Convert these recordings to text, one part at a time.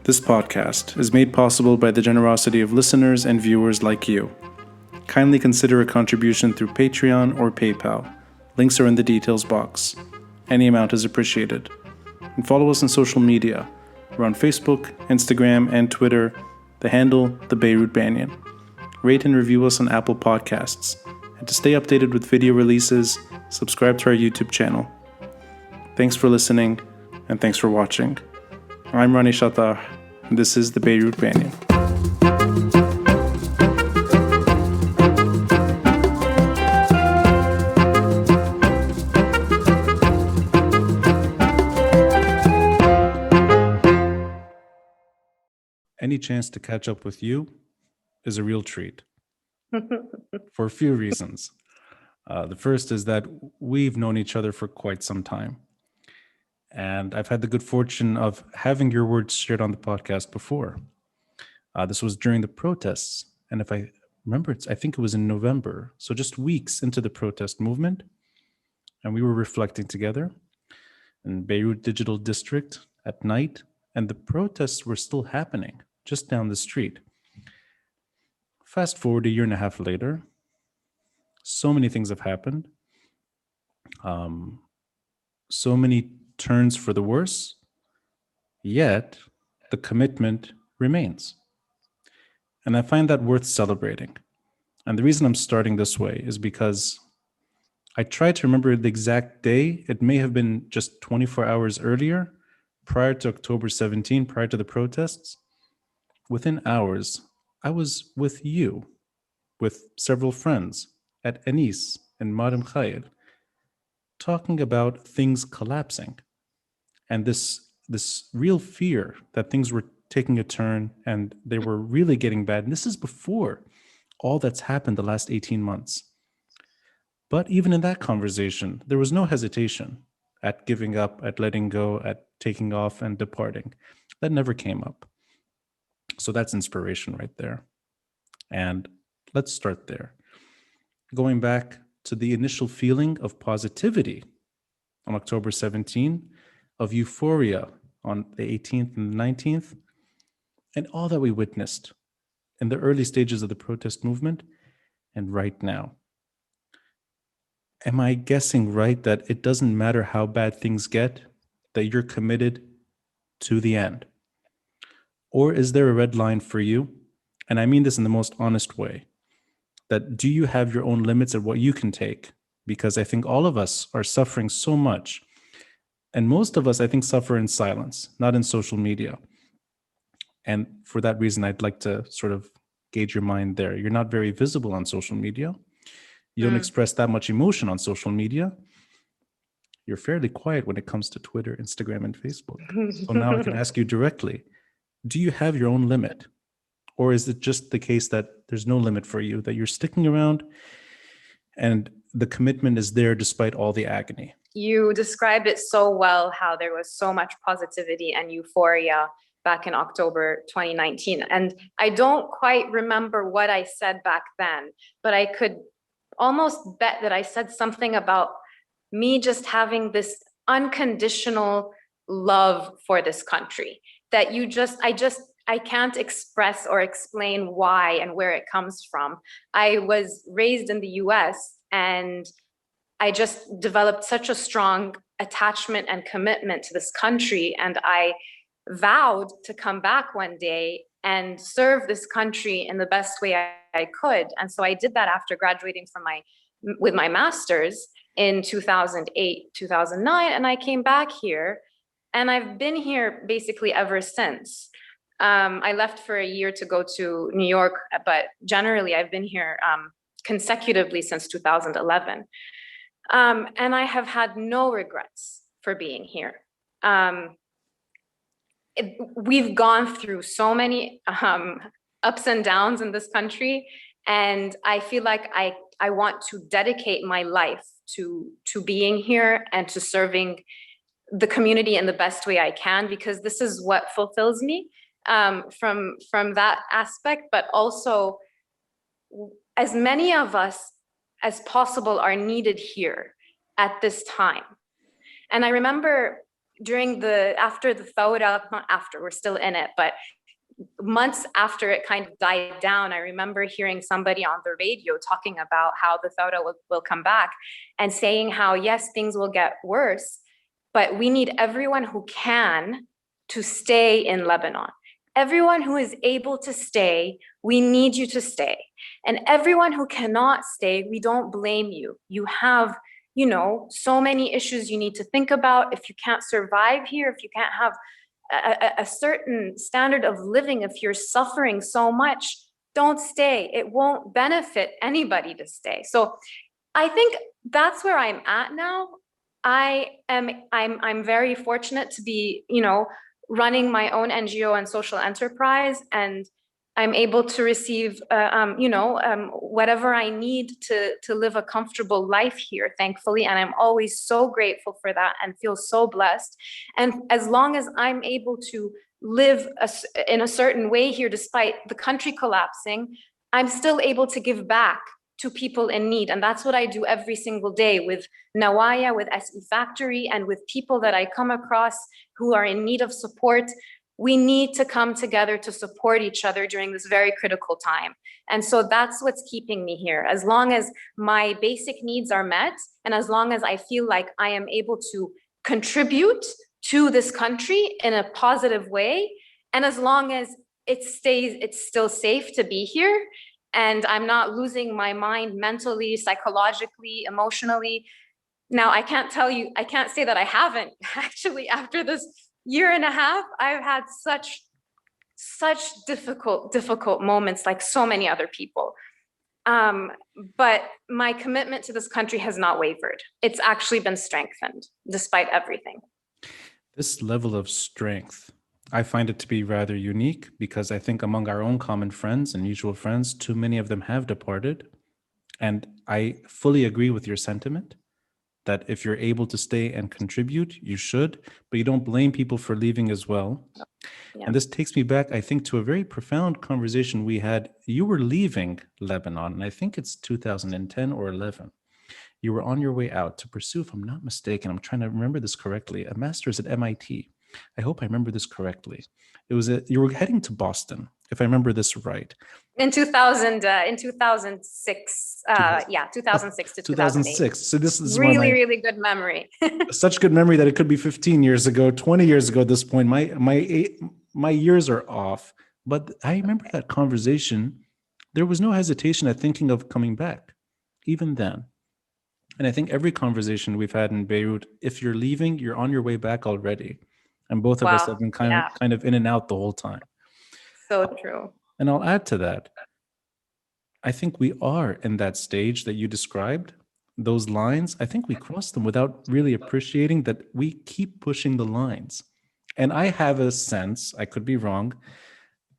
This podcast is made possible by the generosity of listeners and viewers like you. Kindly consider a contribution through Patreon or PayPal. Links are in the details box. Any amount is appreciated. And follow us on social media. We're on Facebook, Instagram, and Twitter. The handle, the Beirut Banyan. Rate and review us on Apple Podcasts. And to stay updated with video releases, subscribe to our YouTube channel. Thanks for listening, and thanks for watching. I'm Rani Shatar, and this is the Beirut Banyan. Any chance to catch up with you is a real treat for a few reasons. The first is that we've known each other for quite some time. And I've had the good fortune of having your words shared on the podcast before. This was during the protests. And if I remember, I think it was in November. So just weeks into the protest movement. And we were reflecting together in Beirut Digital District at night. And the protests were still happening just down the street. Fast forward a year and a half later, so many things have happened. So many turns for the worse, yet the commitment remains. And I find that worth celebrating. And the reason I'm starting this way is because I tried to remember the exact day. It may have been just 24 hours earlier, prior to October 17, prior to the protests. Within hours, I was with you, with several friends at Anis and Madam Khair, talking about things collapsing. And this real fear that things were taking a turn and they were really getting bad. And this is before all that's happened the last 18 months. But even in that conversation, there was no hesitation at giving up, at letting go, at taking off and departing. That never came up. So that's inspiration right there. And let's start there. Going back to the initial feeling of positivity on October 17, of euphoria on the 18th and the 19th, and all that we witnessed in the early stages of the protest movement and right now. Am I guessing right that it doesn't matter how bad things get, that you're committed to the end? Or is there a red line for you? And I mean this in the most honest way, that do you have your own limits at what you can take? Because I think all of us are suffering so much. And most of us, I think, suffer in silence, not in social media. And for that reason, I'd like to sort of gauge your mind there. You're not very visible on social media. You don't express that much emotion on social media. You're fairly quiet when it comes to Twitter, Instagram, and Facebook. So now I can ask you directly, do you have your own limit? Or is it just the case that there's no limit for you, that you're sticking around and the commitment is there despite all the agony? You described it so well, how there was so much positivity and euphoria back in October 2019. And I don't quite remember what I said back then, but I could almost bet that I said something about me just having this unconditional love for this country, that I can't express or explain why and where it comes from. I was raised in the US and I just developed such a strong attachment and commitment to this country. And I vowed to come back one day and serve this country in the best way I could. And so I did that after graduating with my master's in 2008, 2009. And I came back here and I've been here basically ever since. I left for a year to go to New York, but generally I've been here consecutively since 2011. And I have had no regrets for being here. We've gone through so many ups and downs in this country, and I feel like I want to dedicate my life to being here and to serving the community in the best way I can, because this is what fulfills me from that aspect. But also, as many of us as possible are needed here at this time. And I remember after the Thawra, not after, we're still in it, but months after it kind of died down, I remember hearing somebody on the radio talking about how the Thawra will come back and saying how, yes, things will get worse, but we need everyone who can to stay in Lebanon. Everyone who is able to stay, we need you to stay. And everyone who cannot stay, we don't blame you. You have, so many issues you need to think about. If you can't survive here, if you can't have a certain standard of living, if you're suffering so much, don't stay. It won't benefit anybody to stay. So I think that's where I'm at now. I'm very fortunate to be, running my own NGO and social enterprise, and I'm able to receive, whatever I need to live a comfortable life here, thankfully. And I'm always so grateful for that and feel so blessed. And as long as I'm able to live in a certain way here, despite the country collapsing, I'm still able to give back to people in need. And that's what I do every single day with Nawaya, with SE Factory, and with people that I come across who are in need of support. We need to come together to support each other during this very critical time. And so that's what's keeping me here. As long as my basic needs are met, and as long as I feel like I am able to contribute to this country in a positive way, and as long as it's still safe to be here, and I'm not losing my mind mentally, psychologically, emotionally. Now, I can't say that I haven't. Actually, after this year and a half, I've had such difficult moments, like so many other people. But my commitment to this country has not wavered. It's actually been strengthened despite everything. This level of strength, I find it to be rather unique, because I think among our own common friends and mutual friends, too many of them have departed. And I fully agree with your sentiment that if you're able to stay and contribute, you should, but you don't blame people for leaving as well. Yeah. And this takes me back, I think, to a very profound conversation we had. You were leaving Lebanon, and I think it's 2010 or 11. You were on your way out to pursue, if I'm not mistaken, I'm trying to remember this correctly, a master's at MIT. I hope I remember this correctly. You were heading to Boston, if I remember this right. In 2006, 2006 to 2006. So this is really good memory. Such good memory that it could be 15 years ago, 20 years ago at this point. My years are off, but I remember that conversation. There was no hesitation at thinking of coming back, even then. And I think every conversation we've had in Beirut, if you're leaving, you're on your way back already. And both of us have been kind of in and out the whole time. So true. And I'll add to that. I think we are in that stage that you described, those lines. I think we crossed them without really appreciating that we keep pushing the lines. And I have a sense, I could be wrong,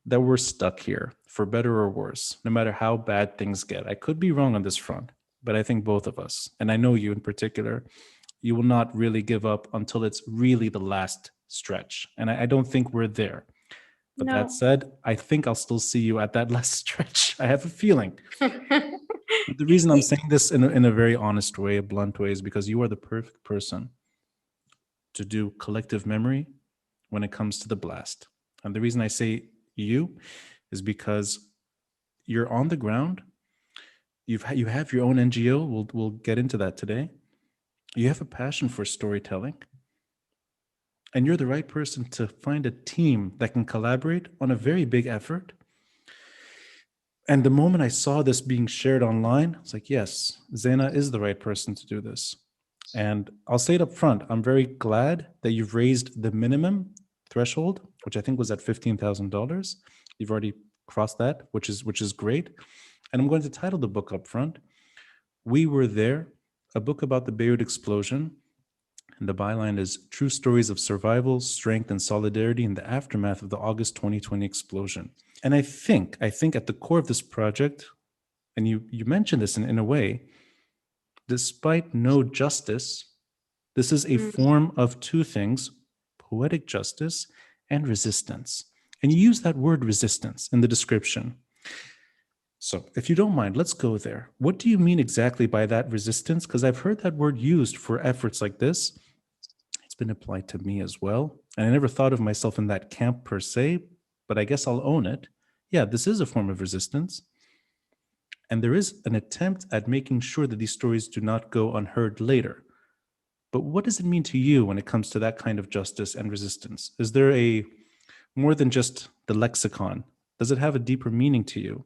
that we're stuck here for better or worse, no matter how bad things get. I could be wrong on this front, but I think both of us, and I know you in particular, you will not really give up until it's really the last stretch. And I don't think we're there. But that said, I think I'll still see you at that last stretch. I have a feeling. The reason I'm saying this in a very honest way, a blunt way, is because you are the perfect person to do collective memory when it comes to the blast. And the reason I say you is because you're on the ground. You have your own NGO. We'll get into that today. You have a passion for storytelling. And you're the right person to find a team that can collaborate on a very big effort. And the moment I saw this being shared online, I was like, yes, Zeina is the right person to do this. And I'll say it up front, I'm very glad that you've raised the minimum threshold, which I think was at $15,000. You've already crossed that, which is great. And I'm going to title the book up front, We Were There, a book about the Beirut explosion. And the byline is True Stories of Survival, Strength, and Solidarity in the Aftermath of the August 2020 Explosion. And I think at the core of this project, and you mentioned this in a way, despite no justice, this is a form of two things, poetic justice and resistance. And you use that word resistance in the description. So if you don't mind, let's go there. What do you mean exactly by that resistance? Because I've heard that word used for efforts like this. It's been applied to me as well. And I never thought of myself in that camp per se, but I guess I'll own it. Yeah, this is a form of resistance. And there is an attempt at making sure that these stories do not go unheard later. But what does it mean to you when it comes to that kind of justice and resistance? Is there a more than just the lexicon? Does it have a deeper meaning to you?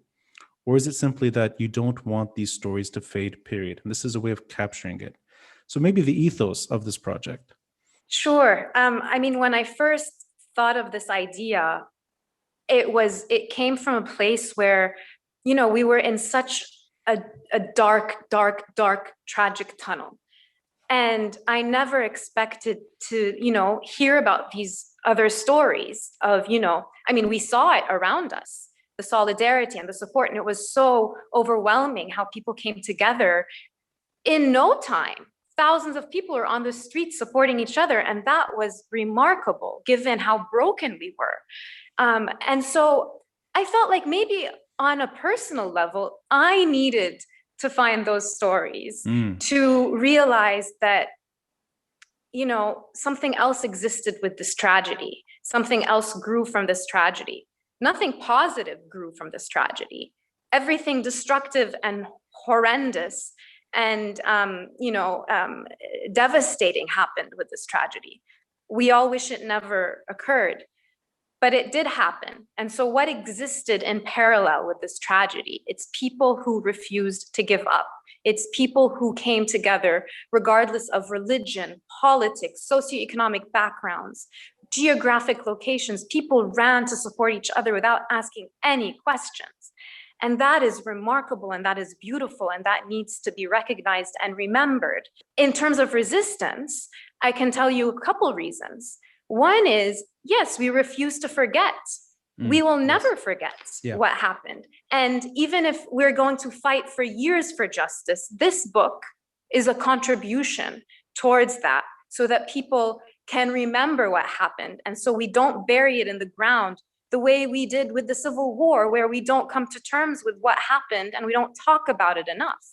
Or is it simply that you don't want these stories to fade, period? And this is a way of capturing it. So maybe the ethos of this project. Sure. I mean, when I first thought of this idea, it came from a place where, we were in such a dark, dark, dark, tragic tunnel. And I never expected to, hear about these other stories of, I mean, we saw it around us, the solidarity and the support. And it was so overwhelming how people came together in no time. Thousands of people are on the streets supporting each other. And that was remarkable given how broken we were. And so I felt like maybe on a personal level, I needed to find those stories to realize that, something else existed with this tragedy. Something else grew from this tragedy. Nothing positive grew from this tragedy. Everything destructive and horrendous and, devastating happened with this tragedy. We all wish it never occurred. But it did happen. And so what existed in parallel with this tragedy? It's people who refused to give up. It's people who came together regardless of religion, politics, socioeconomic backgrounds, geographic locations. People ran to support each other without asking any questions. And that is remarkable and that is beautiful and that needs to be recognized and remembered. In terms of resistance, I can tell you a couple reasons. One is, yes, we refuse to forget. We will never forget what happened. And even if we're going to fight for years for justice, this book is a contribution towards that so that people can remember what happened. And so we don't bury it in the ground the way we did with the Civil War, where we don't come to terms with what happened and we don't talk about it enough.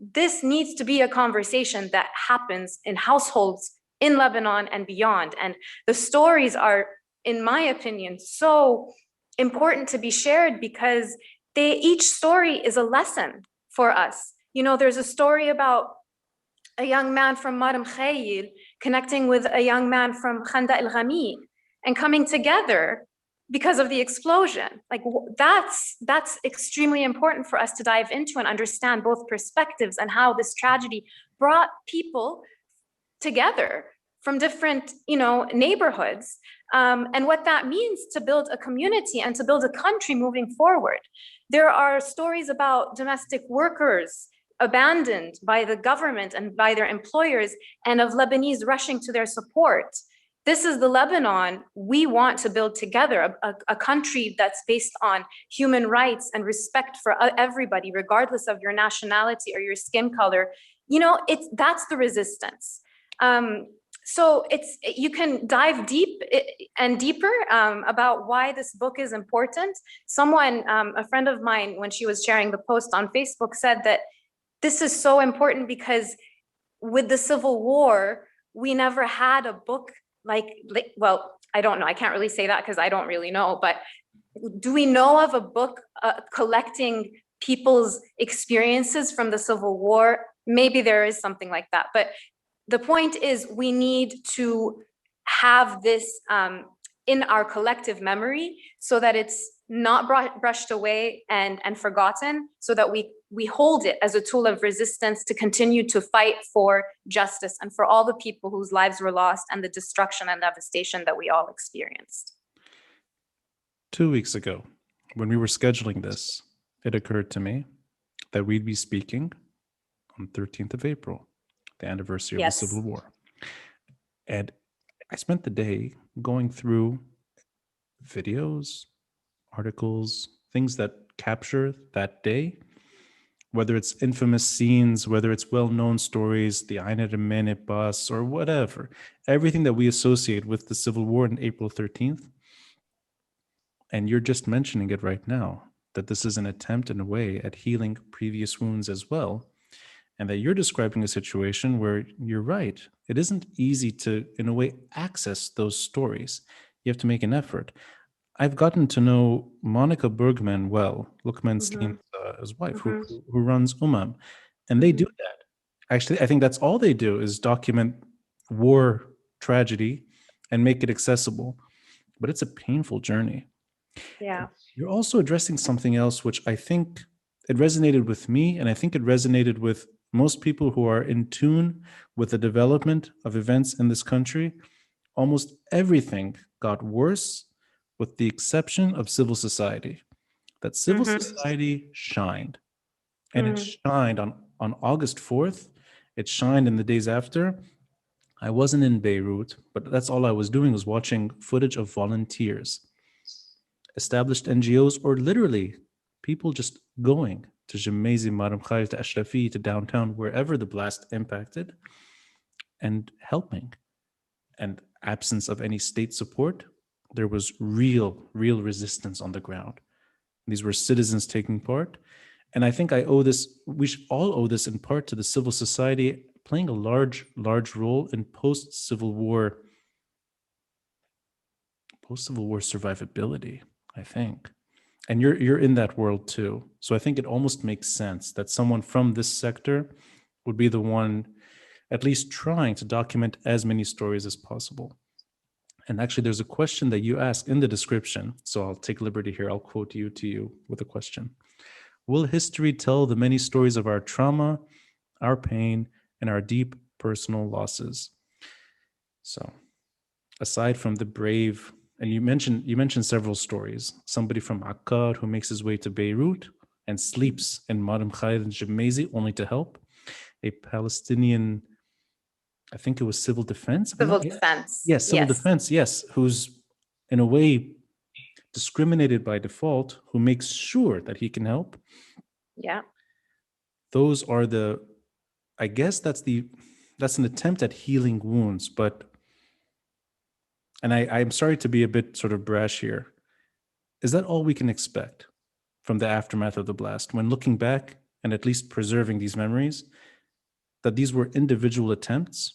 This needs to be a conversation that happens in households in Lebanon and beyond. And the stories are, in my opinion, so important to be shared because each story is a lesson for us. There's a story about a young man from Maram Khayil connecting with a young man from Khanda El Ghami and coming together because of the explosion. Like that's extremely important for us to dive into and understand both perspectives and how this tragedy brought people together from different, neighborhoods, and what that means to build a community and to build a country moving forward. There are stories about domestic workers abandoned by the government and by their employers, and of Lebanese rushing to their support. This is the Lebanon we want to build together, a country that's based on human rights and respect for everybody, regardless of your nationality or your skin color. That's the resistance. So you can dive deep and deeper about why this book is important. Someone, a friend of mine, when she was sharing the post on Facebook, said that this is so important because with the Civil War, we never had a book well, I don't know. I can't really say that because I don't really know. But do we know of a book collecting people's experiences from the Civil War? Maybe there is something like that. But the point is, we need to have this in our collective memory so that it's not brushed away and forgotten, so that we hold it as a tool of resistance to continue to fight for justice and for all the people whose lives were lost and the destruction and devastation that we all experienced. 2 weeks ago, when we were scheduling this, it occurred to me that we'd be speaking on 13th of April, the anniversary of the Civil War. And I spent the day going through videos, articles, things that capture that day, whether it's infamous scenes, whether it's well-known stories, the Ain al-Ramene bus, or whatever, everything that we associate with the Civil War on April 13th. And you're just mentioning it right now, that this is an attempt in a way at healing previous wounds as well. and that you're describing a situation where you're right. It isn't easy to, in a way, access those stories. You have to make an effort. I've gotten to know Monica Bergman well, Lukman Mm-hmm. Slim's his wife, Mm-hmm. who runs Umam, and they do Mm-hmm. that. Actually, I think that's all they do is document war tragedy and make it accessible. But it's a painful journey. Yeah. You're also addressing something else, which I think it resonated with me, and I think it resonated with most people who are in tune with the development of events in this country. Almost everything got worse, with the exception of civil society. That civil Mm-hmm. society shined, and it Mm. shined on August 4th. It shined in the days after. I wasn't in Beirut, but that's all I was doing was watching footage of volunteers, established NGOs, or literally people just going to Jemezi, Maram Khair, to Ashrafi, to downtown, wherever the blast impacted, and helping. And absence of any state support, there was real resistance on the ground. These were citizens taking part. And I think we should all owe this in part to the civil society playing a large role in post-Civil War survivability, I think. And you're in that world too. So I think it almost makes sense that someone from this sector would be the one at least trying to document as many stories as possible. And actually, there's a question that you ask in the description. So I'll take liberty here. I'll quote you to you with a question. Will history tell the many stories of our trauma, our pain, and our deep personal losses? So aside from the brave, and you mentioned several stories. Somebody from Akkad who makes his way to Beirut and sleeps in Maram Khair and Jemezi only to help. A Palestinian, I think it was civil defense. Civil defense. Yes, civil Yes. defense. Yes, who's in a way discriminated by default, who makes sure that he can help. Yeah. Those are I guess that's an attempt at healing wounds, but, and I'm sorry to be a bit sort of brash here. Is that all we can expect from the aftermath of the blast when looking back and at least preserving these memories? That these were individual attempts,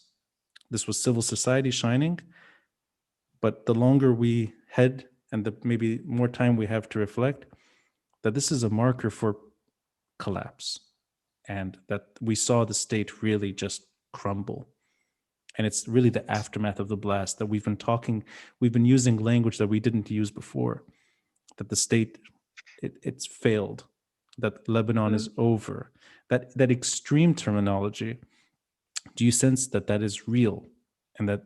this was civil society shining, but the longer we head and the maybe more time we have to reflect, that this is a marker for collapse and that we saw the state really just crumble. And it's really the aftermath of the blast that we've been using language that we didn't use before, that the state, it's failed, that Lebanon is over, that extreme terminology. Do you sense that that is real and that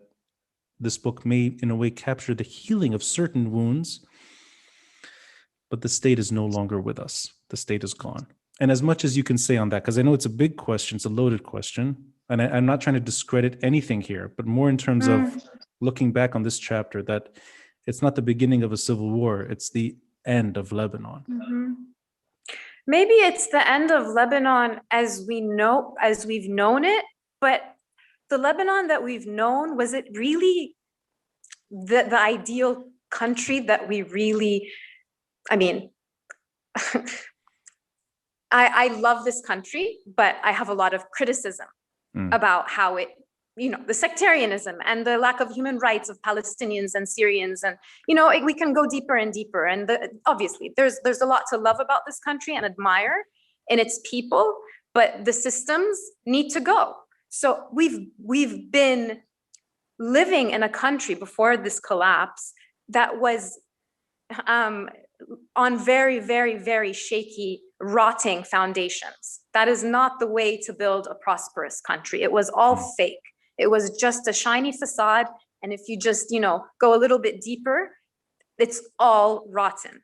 this book may, in a way, capture the healing of certain wounds, but the state is no longer with us? The state is gone. And as much as you can say on that, because I know it's a big question, it's a loaded question, and I'm not trying to discredit anything here, but more in terms of looking back on this chapter, that it's not the beginning of a civil war, it's the end of Lebanon. Mm-hmm. Maybe it's the end of Lebanon as we've known it, but the Lebanon that we've known, was it really the ideal country that we really, I mean, I love this country, but I have a lot of criticism about how it, the sectarianism and the lack of human rights of Palestinians and Syrians. And, we can go deeper and deeper. And obviously there's a lot to love about this country and admire in its people, but the systems need to go. So we've been living in a country before this collapse that was on very, very, very shaky, rotting foundations. That is not the way to build a prosperous country. It was all fake. It was just a shiny facade. And if you just, go a little bit deeper, it's all rotten.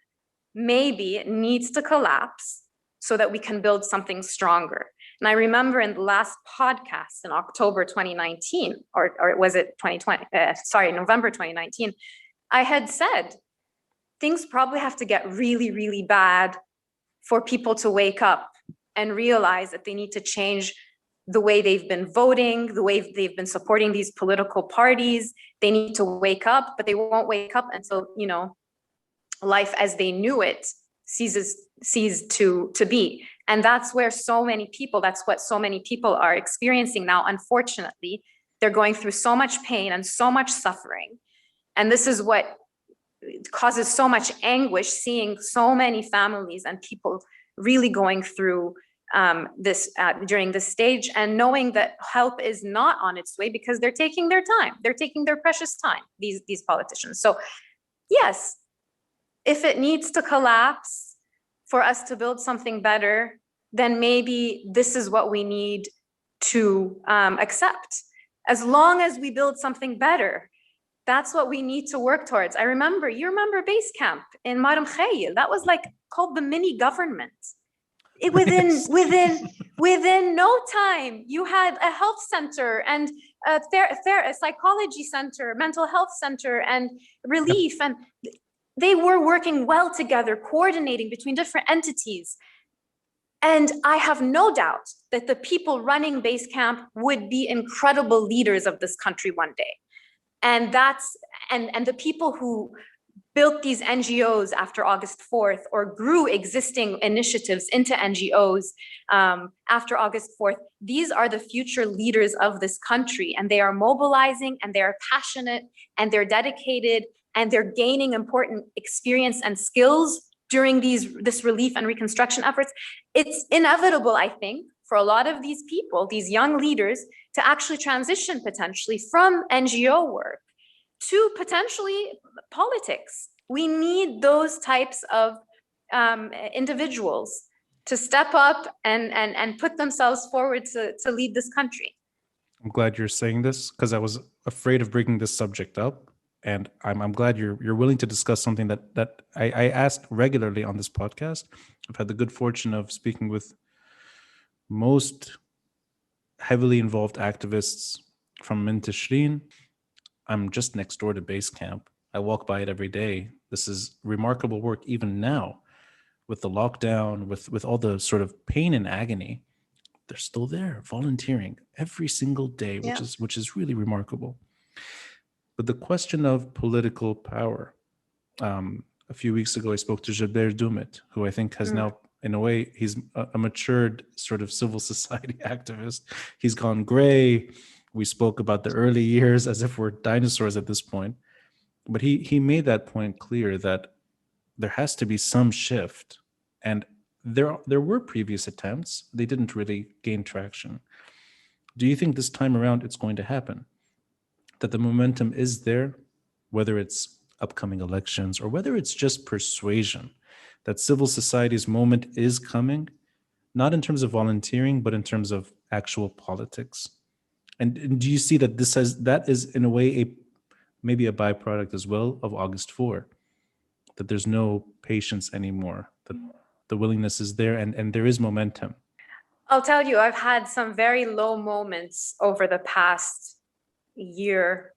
Maybe it needs to collapse so that we can build something stronger. And I remember in the last podcast in October 2019, or was it 2020? November 2019, I had said, things probably have to get really, really bad for people to wake up and realize that they need to change the way they've been voting, the way they've been supporting these political parties. They need to wake up, but they won't wake up until, life as they knew it ceases to be. And that's what so many people are experiencing now. Unfortunately, they're going through so much pain and so much suffering. And this is what causes so much anguish, seeing so many families and people really going through this during this stage, and knowing that help is not on its way because they're taking their time. They're taking their precious time, these politicians. So yes, if it needs to collapse for us to build something better, then maybe this is what we need to accept. As long as we build something better, that's what we need to work towards. You remember base camp in Mar Mkhayil? That was like called the mini government. Within no time, you had a health center and a psychology center, mental health center, and relief. And they were working well together, coordinating between different entities. And I have no doubt that the people running base camp would be incredible leaders of this country one day. And the people who built these NGOs after August 4th, or grew existing initiatives into NGOs after August 4th, these are the future leaders of this country. And they are mobilizing, and they are passionate, and they're dedicated, and they're gaining important experience and skills during this relief and reconstruction efforts. It's inevitable, I think, for a lot of these people, these young leaders, to actually transition potentially from NGO work to potentially politics. We need those types of individuals to step up and put themselves forward to lead this country. I'm glad you're saying this, because I was afraid of bringing this subject up. And I'm glad you're willing to discuss something that I ask regularly on this podcast. I've had the good fortune of speaking with most heavily involved activists from Min Tishrin. I'm just next door to base camp. I walk by it every day. This is remarkable work even now, with the lockdown, with all the sort of pain and agony. They're still there volunteering every single day, which is really remarkable. But the question of political power, a few weeks ago, I spoke to Jaber Dumit, who I think has now, in a way, he's a matured sort of civil society activist. He's gone gray. We spoke about the early years as if we're dinosaurs at this point. But he made that point clear, that there has to be some shift. And there were previous attempts. They didn't really gain traction. Do you think this time around it's going to happen? That the momentum is there, whether it's upcoming elections or whether it's just persuasion, that civil society's moment is coming, not in terms of volunteering, but in terms of actual politics? And do you see that that is in a way maybe a byproduct as well of August 4, that there's no patience anymore, that the willingness is there and there is momentum? I'll tell you, I've had some very low moments over the past year,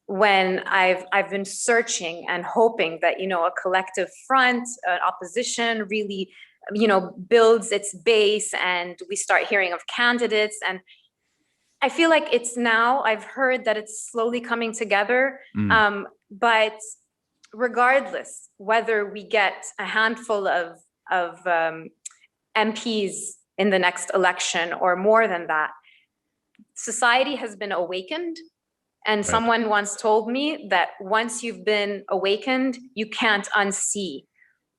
when I've been searching and hoping that, a collective front, an opposition really, builds its base, and we start hearing of candidates. And I feel like I've heard that it's slowly coming together. But regardless, whether we get a handful of MPs in the next election or more than that, society has been awakened. And Right. Someone once told me that once you've been awakened, you can't unsee,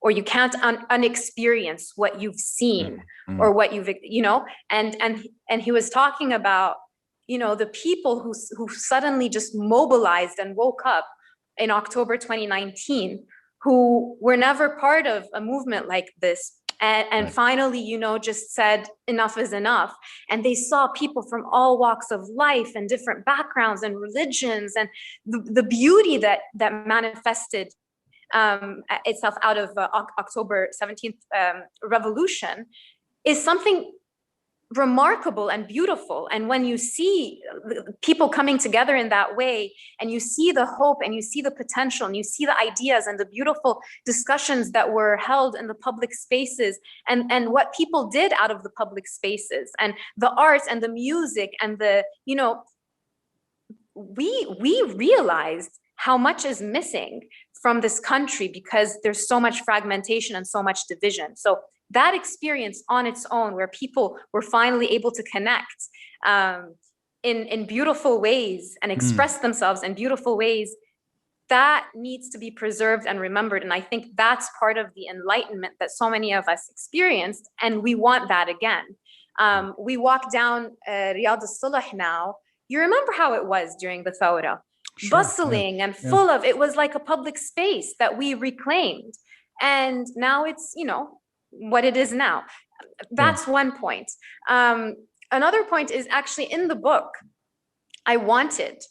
or you can't unexperience what you've seen, or what you've, and he was talking about, the people who suddenly just mobilized and woke up in October 2019, who were never part of a movement like this. And Right. finally, just said enough is enough. And they saw people from all walks of life and different backgrounds and religions, and the beauty that manifested itself out of October 17th revolution is something remarkable and beautiful. And when you see people coming together in that way, and you see the hope, and you see the potential, and you see the ideas and the beautiful discussions that were held in the public spaces, and what people did out of the public spaces, and the art and the music and we realized how much is missing from this country because there's so much fragmentation and so much division. So that experience on its own, where people were finally able to connect in beautiful ways and express themselves in beautiful ways, that needs to be preserved and remembered. And I think that's part of the enlightenment that so many of us experienced, and we want that again. We walk down Riyadh al-Sulah now. You remember how it was during the Thawra? Sure, Bustling and full of, it was like a public space that we reclaimed. And now it's, you know, what it is now. That's one point. Another point is actually in the book, I wanted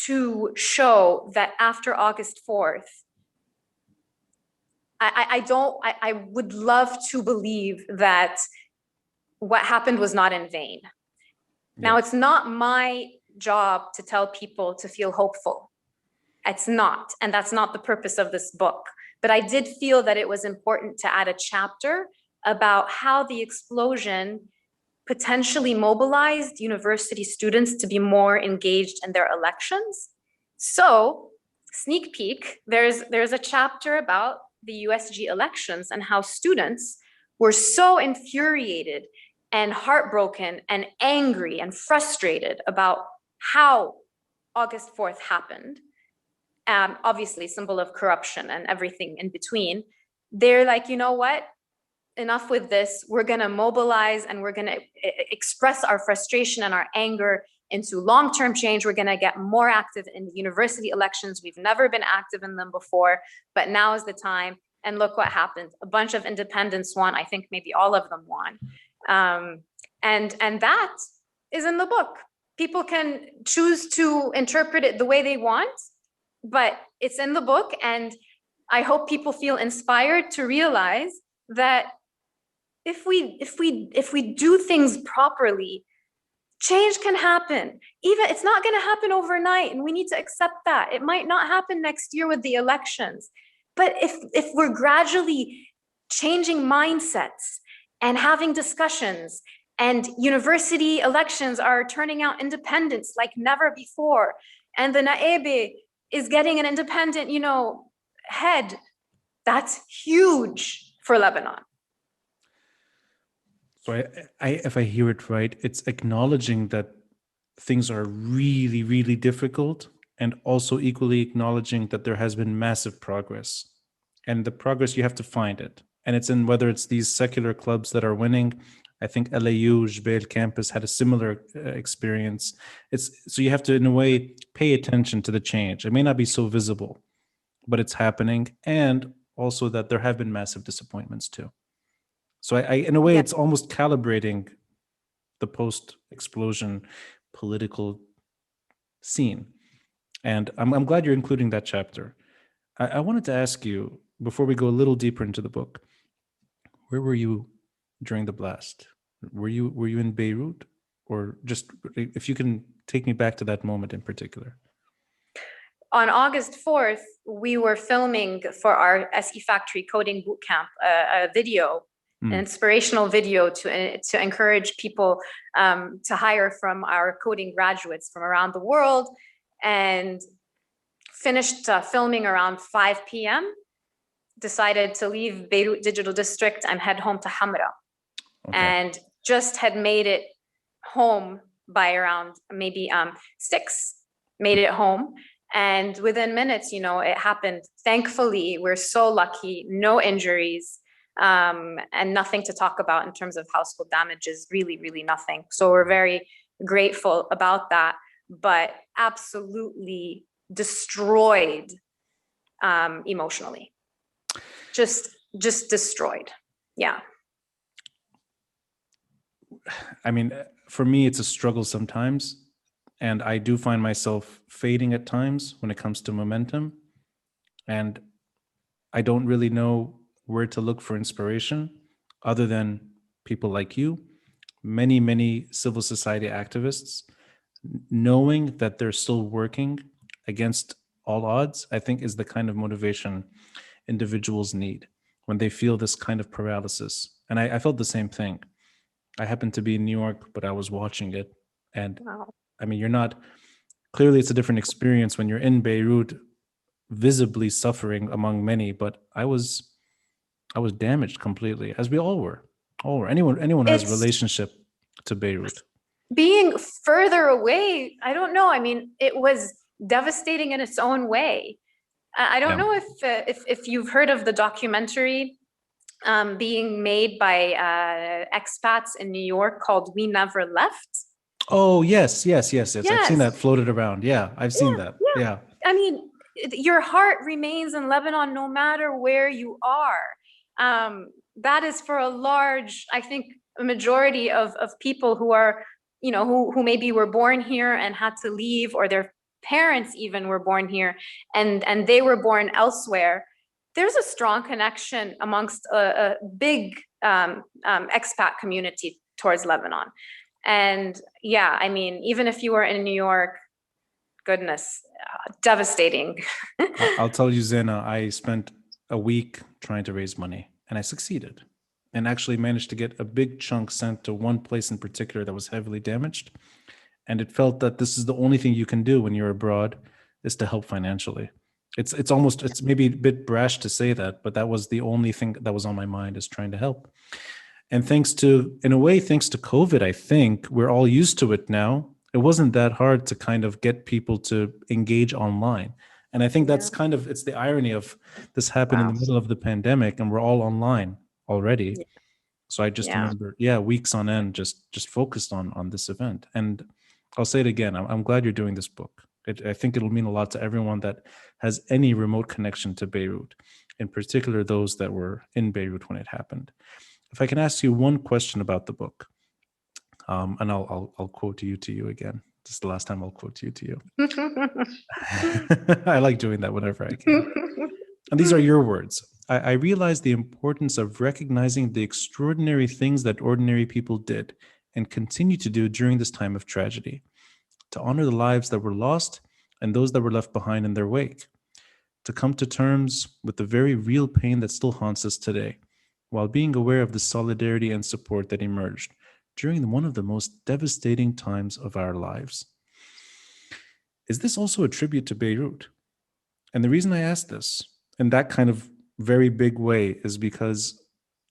to show that after August 4th, I would love to believe that what happened was not in vain. Now, it's not my job to tell people to feel hopeful. It's not, and that's not the purpose of this book. But I did feel that it was important to add a chapter about how the explosion potentially mobilized university students to be more engaged in their elections. So, sneak peek, there's a chapter about the USG elections and how students were so infuriated and heartbroken and angry and frustrated about how August 4th happened. Obviously, symbol of corruption and everything in between. They're like, you know what? Enough with this. We're going to mobilize and we're going to express our frustration and our anger into long-term change. We're going to get more active in the university elections. We've never been active in them before, but now is the time. And look what happened. A bunch of independents won. I think maybe all of them won. And that is in the book. People can choose to interpret it the way they want, but it's in the book. And I hope people feel inspired to realize that if we do things properly, change can happen. Even it's not going to happen overnight, and we need to accept that. It might not happen next year with the elections, but if we're gradually changing mindsets and having discussions, and university elections are turning out independents like never before, and the Naebe is getting an independent, you know, head, that's huge for Lebanon. So if I hear it right, it's acknowledging that things are really, really difficult, and also equally acknowledging that there has been massive progress. And the progress, you have to find it. And it's in whether it's these secular clubs that are winning. I think LAU, Jbeil campus had a similar experience. So you have to, in a way, pay attention to the change. It may not be so visible, but it's happening. And also that there have been massive disappointments too. So I in a way, it's almost calibrating the post-explosion political scene. And I'm glad you're including that chapter. I wanted to ask you, before we go a little deeper into the book, where were you during the blast? Were you in Beirut? Or just, if you can take me back to that moment in particular. On August 4th, we were filming for our SE Factory Coding Bootcamp a video, an inspirational video to encourage people to hire from our coding graduates from around the world, and finished filming around 5 p.m., decided to leave Beirut Digital District and head home to Hamra. Okay. And just had made it home by around maybe 6, made it home. And within minutes, you know, it happened. Thankfully, we're so lucky, no injuries, and nothing to talk about in terms of household damages, really, really nothing. So we're very grateful about that, but absolutely destroyed emotionally. Just destroyed. Yeah. I mean, for me, it's a struggle sometimes. And I do find myself fading at times when it comes to momentum. And I don't really know where to look for inspiration other than people like you, many, many civil society activists, knowing that they're still working against all odds, I think is the kind of motivation individuals need when they feel this kind of paralysis. And I felt the same thing. I happened to be in New York, but I was watching it. And wow. I mean, clearly it's a different experience when you're in Beirut, visibly suffering among many, but I was I was damaged completely, as we all were. All were. Anyone who has a It's relationship to Beirut. being further away. I don't know. I mean, it was devastating in its own way. I don't Yeah. know if you've heard of the documentary being made by expats in New York called "We Never Left." Oh, yes. I've seen that Yes. floated around. Yeah, I've seen that. Yeah. Yeah. I mean, your heart remains in Lebanon no matter where you are. That is for a large, I think, a majority of people who are, who maybe were born here and had to leave, or their parents even were born here and they were born elsewhere. There's a strong connection amongst a big expat community towards Lebanon. And yeah, I mean, even if you were in New York, goodness, devastating. I'll tell you, Zeina, I spent a week trying to raise money and I succeeded and actually managed to get a big chunk sent to one place in particular that was heavily damaged. And it felt that this is the only thing you can do when you're abroad is to help financially. It's maybe a bit brash to say that, but that was the only thing that was on my mind, is trying to help. And in a way, thanks to COVID, I think we're all used to it now. It wasn't that hard to kind of get people to engage online. And I think Yeah. it's the irony of this happened in Wow. the middle of the pandemic and we're all online already. So I just Yeah. remember, weeks on end, just focused on this event. And I'll say it again, I'm glad you're doing this book. I think it'll mean a lot to everyone that has any remote connection to Beirut, in particular those that were in Beirut when it happened. If I can ask you one question about the book, and I'll quote you to you again. This is the last time I'll quote you to you. I like doing that whenever I can. And these are your words. I realize the importance of recognizing the extraordinary things that ordinary people did and continue to do during this time of tragedy, to honor the lives that were lost and those that were left behind in their wake, to come to terms with the very real pain that still haunts us today, while being aware of the solidarity and support that emerged during one of the most devastating times of our lives. Is this also a tribute to Beirut? And the reason I ask this in that kind of very big way is because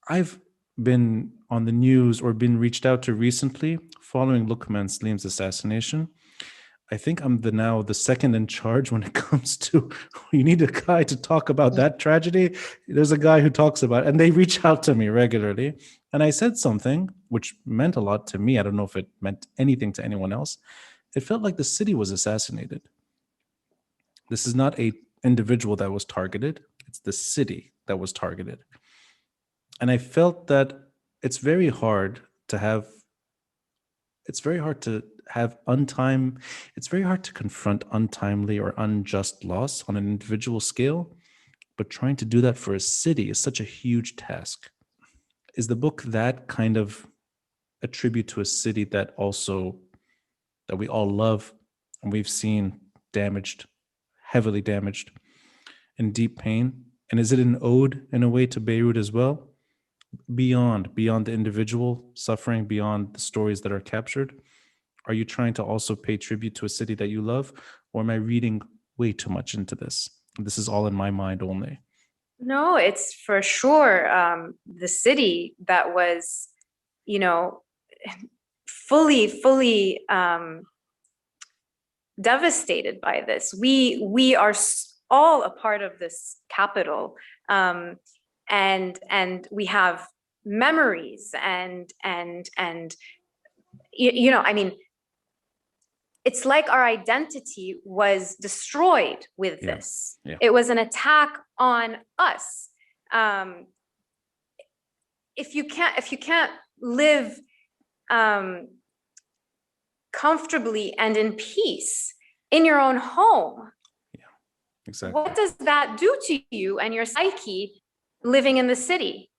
I've been on the news or been reached out to recently following Luqman Slim's assassination. I think I'm now the second in charge when it comes to you need a guy to talk about that tragedy. There's a guy who talks about it, and they reach out to me regularly. And I said something which meant a lot to me. I don't know if it meant anything to anyone else. It felt like the city was assassinated. This is not a individual that was targeted. It's the city that was targeted. And I felt that it's very hard to have it's very hard to have untime it's very hard to confront untimely or unjust loss on an individual scale, but trying to do that for a city is such a huge task. Is the book that kind of a tribute to a city that we all love and we've seen damaged, heavily damaged, in deep pain? And is it an ode in a way to Beirut as well, beyond the individual suffering, beyond the stories that are captured? Are you trying to also pay tribute to a city that you love, or am I reading way too much into this? This is all in my mind only. No, it's for sure the city that was, you know, fully devastated by this. We are all a part of this capital, and we have memories and I mean, it's like our identity was destroyed with this. Yeah. It was an attack on us. If you can't live comfortably and in peace in your own home, Exactly. what does that do to you and your psyche living in the city?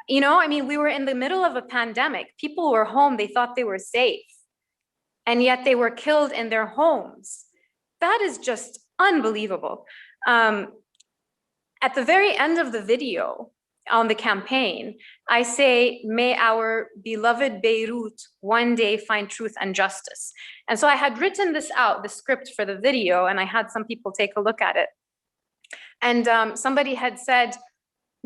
I mean, we were in the middle of a pandemic. People were home. They thought they were safe. And yet they were killed in their homes. That is just unbelievable. At the very end of the video on the campaign, I say, may our beloved Beirut one day find truth and justice. And so I had written this out, the script for the video, and I had some people take a look at it. And somebody had said,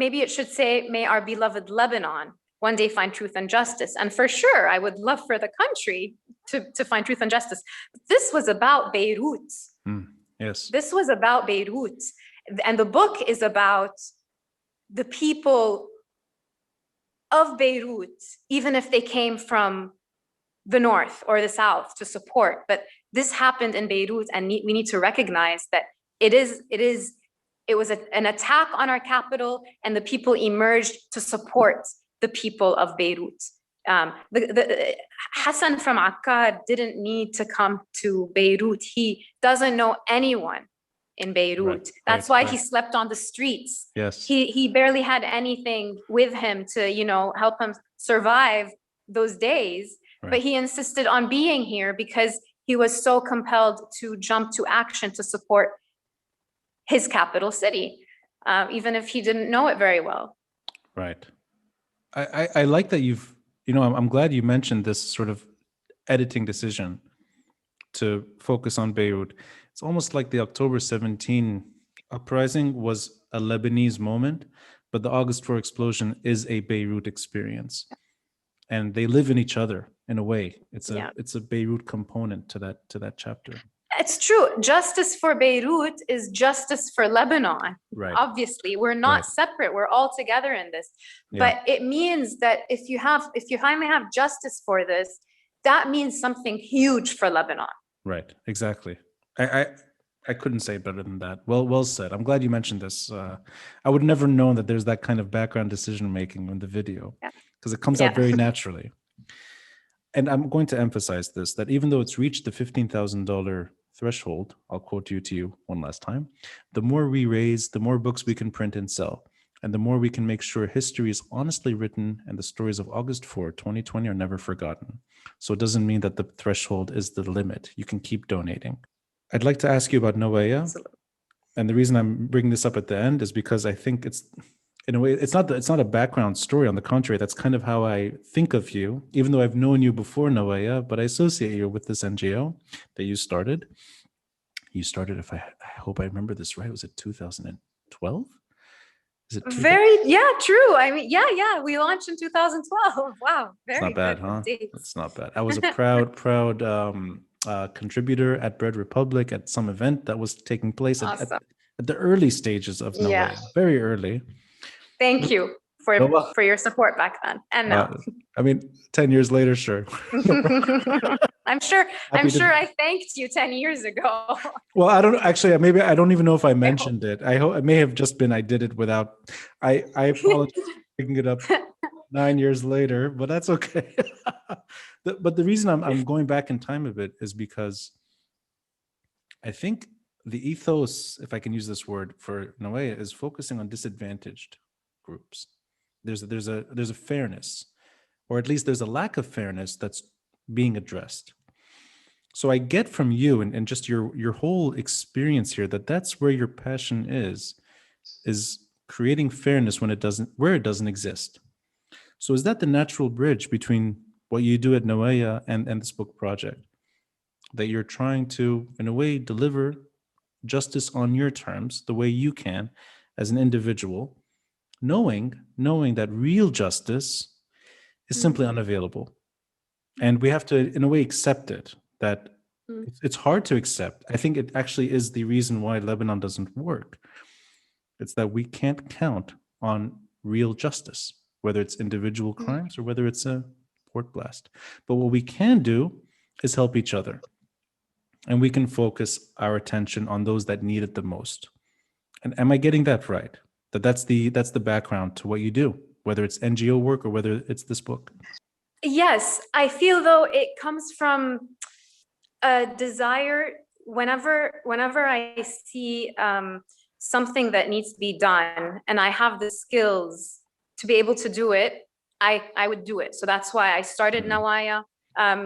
maybe it should say, may our beloved Lebanon one day find truth and justice. And for sure, I would love for the country to find truth and justice. But this was about Beirut. Yes. This was about Beirut. And the book is about the people of Beirut, even if they came from the north or the south to support. But this happened in Beirut, and we need to recognize that it was an attack on our capital, and the people emerged to support the people of Beirut. Hassan from Akkad didn't need to come to Beirut. He doesn't know anyone in Beirut. Right, That's why he slept on the streets. Yes. He barely had anything with him to, help him survive those days. Right. But he insisted on being here because he was so compelled to jump to action to support his capital city, even if he didn't know it very well. Right. I like that I'm glad you mentioned this sort of editing decision to focus on Beirut. It's almost like the October 17 uprising was a Lebanese moment, but the August 4 explosion is a Beirut experience. And they live in each other in a way. It's a Beirut component to that chapter. It's true. Justice for Beirut is justice for Lebanon. Right. Obviously, we're not separate. We're all together in this. Yeah. But it means that if you finally have justice for this, that means something huge for Lebanon. Right. Exactly. I couldn't say better than that. Well said. I'm glad you mentioned this. I would never known that there's that kind of background decision making in the video, because it comes out very naturally. And I'm going to emphasize this, that even though it's reached the $15,000 threshold, I'll quote you to you one last time, the more we raise, the more books we can print and sell, and the more we can make sure history is honestly written and the stories of August 4, 2020 are never forgotten. So it doesn't mean that the threshold is the limit. You can keep donating. I'd like to ask you about Nawaya. Absolutely. And the reason I'm bringing this up at the end is because I think it's, in a way, it's not a background story. On the contrary, that's kind of how I think of you, even though I've known you before Nawaya, but I associate you with this NGO that you started. You started, I hope I remember this right, was it 2012? Is it true. I mean, we launched in 2012. Wow, very not bad, good huh? dates. It's not bad. I was a proud contributor at Bread Republic at some event that was taking place at the early stages of Nawaya, very early. Thank you for your support back then and now. 10 years later, sure. I'm sure I thanked you 10 years ago. Well, I don't even know if I mentioned it. It may have just been I did it without. I apologize for picking it up 9 years later, but that's okay. But the reason I'm going back in time a bit is because I think the ethos, if I can use this word for Nawaya, is focusing on disadvantaged groups. There's a fairness, or at least there's a lack of fairness that's being addressed. So I get from you and just your whole experience here that's where your passion is creating fairness where it doesn't exist. So is that the natural bridge between what you do at Nawaya and this book project? That you're trying to, in a way, deliver justice on your terms, the way you can as an individual, knowing that real justice is simply unavailable. And we have to, in a way, accept it, that it's hard to accept. I think it actually is the reason why Lebanon doesn't work. It's that we can't count on real justice, whether it's individual crimes or whether it's a port blast. But what we can do is help each other. And we can focus our attention on those that need it the most. And am I getting that right? That's the background to what you do, whether it's NGO work or whether it's this book? Yes, I feel though it comes from a desire whenever I see something that needs to be done and I have the skills to be able to do it, I would do it. So that's why I started Nawaya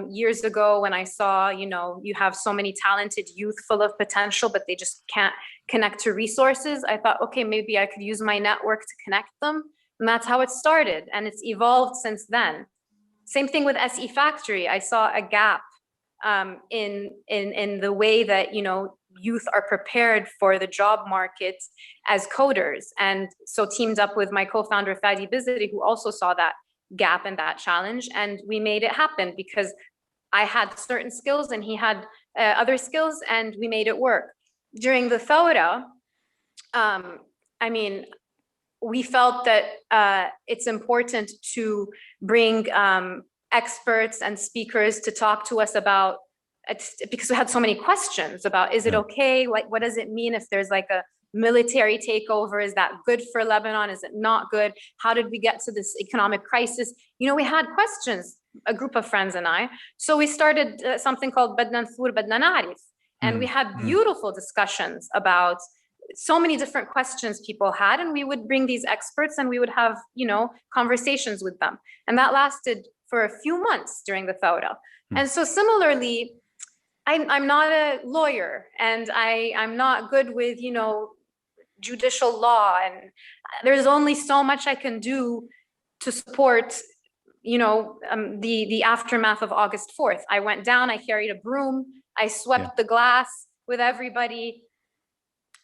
years ago when I saw, you have so many talented youth full of potential, but they just can't connect to resources. I thought, okay, maybe I could use my network to connect them. And that's how it started. And it's evolved since then. Same thing with SE Factory. I saw a gap in the way that, youth are prepared for the job market as coders. And so teamed up with my co-founder Fadi Bizri, who also saw that gap and that challenge, and we made it happen because I had certain skills and he had other skills, and we made it work. During the Thawra, I mean, we felt that it's important to bring experts and speakers to talk to us about, because we had so many questions about, is it okay? What does it mean if there's like a military takeover? Is that good for Lebanon? Is it not good? How did we get to this economic crisis? You know, we had questions, a group of friends and I. So we started something called Badna Nthur, Badna Na'rif. And we had beautiful discussions about so many different questions people had, and we would bring these experts and we would have, you know, conversations with them. And that lasted for a few months during the Thawra. And so similarly, I'm not a lawyer, and I'm not good with, you know, judicial law, and there's only so much I can do to support, you know, the aftermath of August 4th. I went down, I carried a broom, I swept the glass with everybody.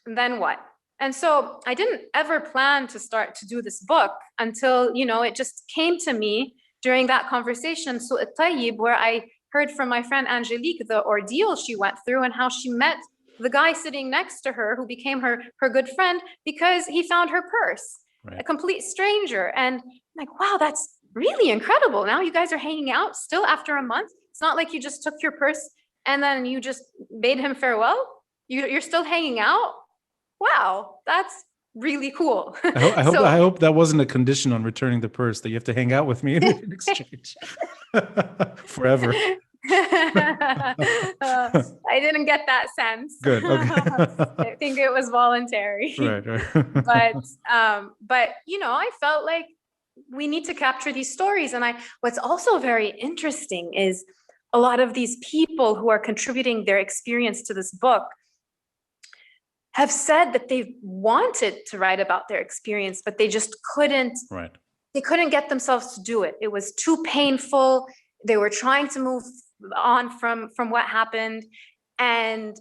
Then what? And so I didn't ever plan to start to do this book until, you know, it just came to me during that conversation, So Tayyib, where I heard from my friend Angelique the ordeal she went through and how she met the guy sitting next to her who became her good friend because he found her purse, a complete stranger. And I'm like, wow, that's really incredible. Now you guys are hanging out still after a month. It's not like you just took your purse and then you just bade him farewell. You're still hanging out. Wow, that's really cool. I hope that wasn't a condition on returning the purse, that you have to hang out with me in exchange forever. I didn't get that sense. Good. Okay. I think it was voluntary. Right. But you know, I felt like we need to capture these stories. And what's also very interesting is a lot of these people who are contributing their experience to this book have said that they've wanted to write about their experience, but they just couldn't. Right. They couldn't get themselves to do it. It was too painful. They were trying to move on from what happened. And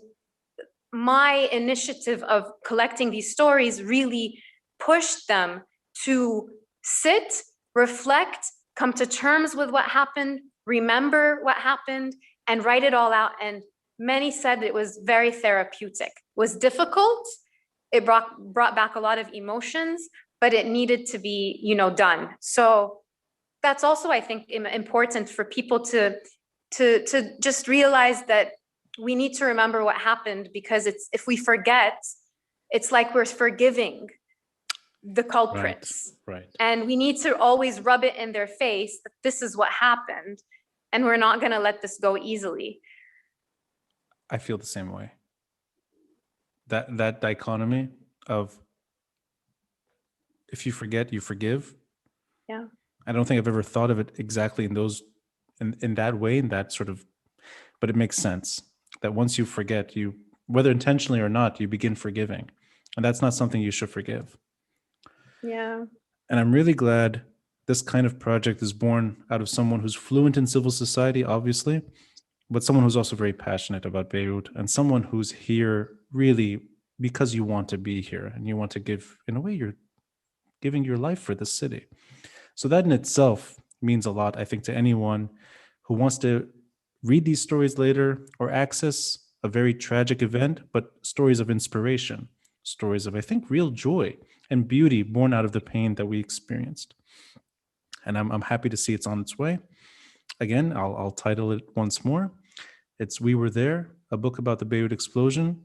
my initiative of collecting these stories really pushed them to sit, reflect, come to terms with what happened, remember what happened, and write it all out. And many said it was very therapeutic. It was difficult. It brought back a lot of emotions, but it needed to be, you know, done. So that's also, I think, important for people to just realize that we need to remember what happened, because if we forget, it's like we're forgiving the culprits. Right. And we need to always rub it in their face that this is what happened, and we're not going to let this go easily. I feel the same way. That dichotomy of, if you forget, you forgive. Yeah. I don't think I've ever thought of it exactly in that way, in that sort of, but it makes sense that once you forget, you, whether intentionally or not, you begin forgiving. And that's not something you should forgive. Yeah. And I'm really glad this kind of project is born out of someone who's fluent in civil society, obviously, but someone who's also very passionate about Beirut, and someone who's here really because you want to be here and you want to give, in a way, you're giving your life for the city. So that in itself means a lot, I think, to anyone who wants to read these stories later or access a very tragic event, but stories of inspiration, stories of, I think, real joy and beauty born out of the pain that we experienced. And I'm happy to see it's on its way. Again, I'll title it once more. It's We Were There, a book about the Beirut explosion,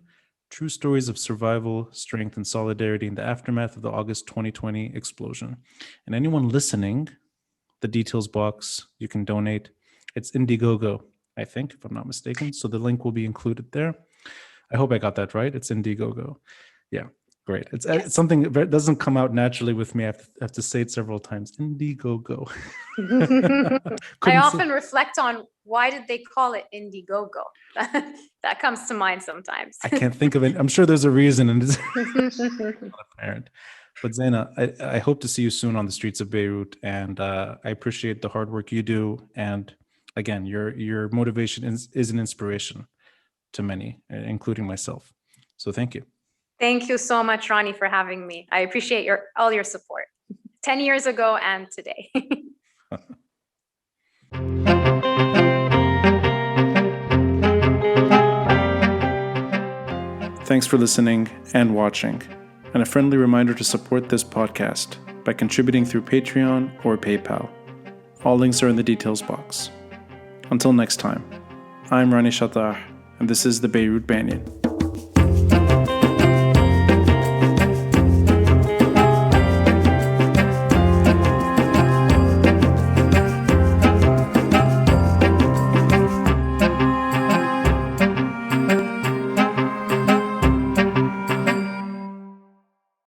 true stories of survival, strength, and solidarity in the aftermath of the August 2020 explosion. And anyone listening, the details box, you can donate. It's Indiegogo, I think, if I'm not mistaken. So the link will be included there. I hope I got that right. It's Indiegogo. Yeah, great. It's something that doesn't come out naturally with me. I have to say it several times. Indiegogo. I often reflect on, why did they call it Indiegogo? That comes to mind sometimes. I can't think of it. I'm sure there's a reason, and it's not apparent. But Zeina, I hope to see you soon on the streets of Beirut, and I appreciate the hard work you do. And again, your motivation is an inspiration to many, including myself. So thank you. Thank you so much, Ronnie, for having me. I appreciate all your support 10 years ago and today. Thanks for listening and watching, and a friendly reminder to support this podcast by contributing through Patreon or PayPal. All links are in the details box. Until next time, I'm Rani Shatah, and this is the Beirut Banyan.